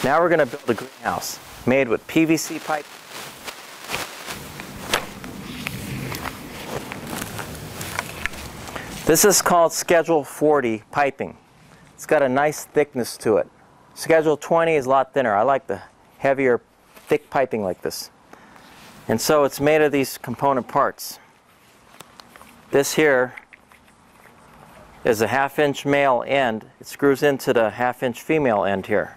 Now we're going to build a greenhouse made with PVC pipe. This is called Schedule 40 piping. It's got a nice thickness to it. Schedule 20 is a lot thinner. I like the heavier, thick piping like this. And so it's made of these component parts. This here is a 1/2-inch male end. It screws into the 1/2-inch female end here.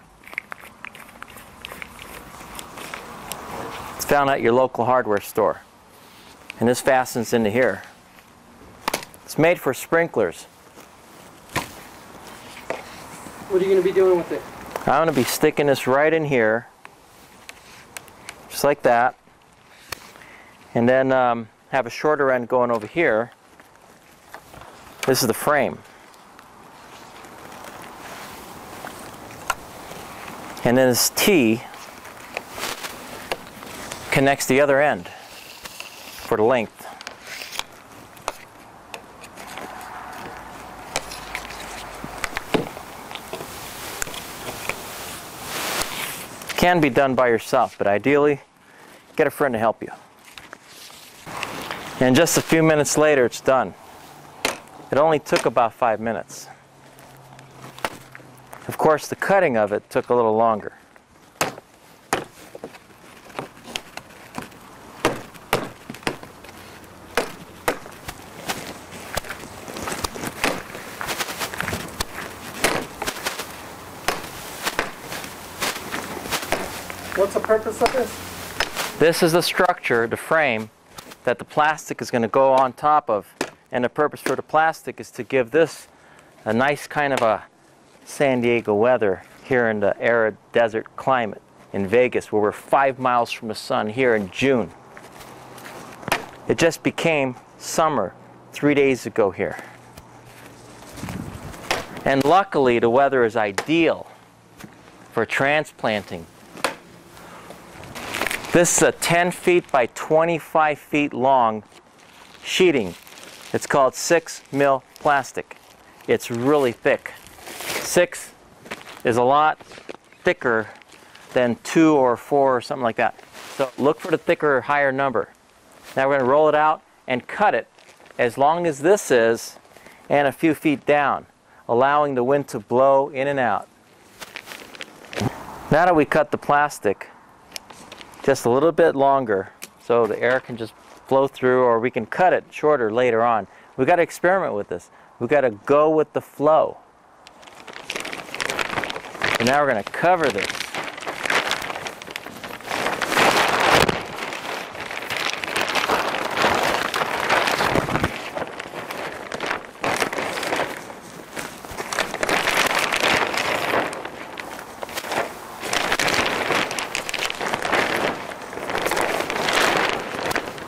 It's found at your local hardware store. And this fastens into here. It's made for sprinklers. What are you going to be doing with it? I'm going to be sticking this right in here, just like that. And then have a shorter end going over here. This is the frame. And then this T connects the other end for the length. Can be done by yourself, but ideally get a friend to help you. And just a few minutes later it's done. It only took about 5 minutes. Of course, the cutting of it took a little longer. What's the purpose of this? This is the structure, the frame, that the plastic is going to go on top of. And the purpose for the plastic is to give this a nice kind of a San Diego weather here in the arid desert climate in Vegas, where we're 5 miles from the sun here in June. It just became summer 3 days ago here. And luckily the weather is ideal for transplanting. This is a 10 feet by 25 feet long sheeting. It's called 6 mil plastic. It's really thick. 6 is a lot thicker than 2 or 4 or something like that. So look for the thicker, higher number. Now we're going to roll it out and cut it as long as this is and a few feet down, allowing the wind to blow in and out. Now that we cut the plastic just a little bit longer so the air can just flow through, or we can cut it shorter later on. We've got to experiment with this. We've got to go with the flow. And now we're going to cover this.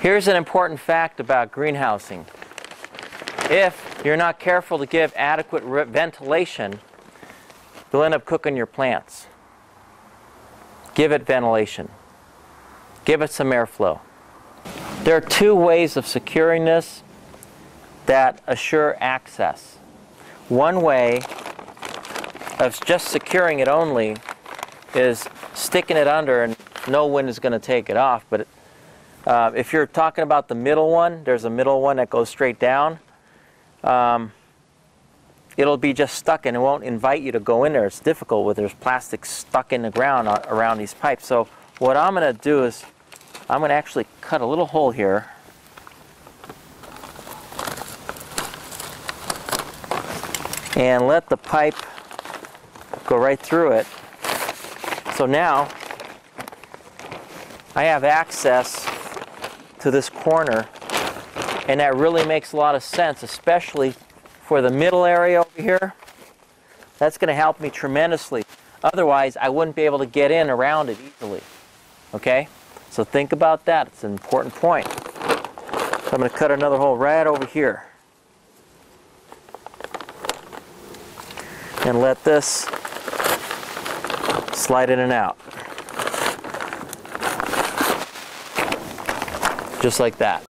Here's an important fact about greenhousing. If you're not careful to give adequate ventilation, you'll end up cooking your plants. Give it ventilation. Give it some airflow. There are 2 ways of securing this that assure access. One way of just securing it only is sticking it under and no wind is going to take it off. But if you're talking about the middle one, there's a middle one that goes straight down. It'll be just stuck and it won't invite you to go in there. It's difficult with there's plastic stuck in the ground around these pipes. So what I'm going to do is I'm going to actually cut a little hole here. And let the pipe go right through it. So now I have access to this corner, and that really makes a lot of sense, especially for the middle area over here. That's going to help me tremendously. Otherwise, I wouldn't be able to get in around it easily. Okay? So think about that. It's an important point. So I'm going to cut another hole right over here. And let this slide in and out. Just like that.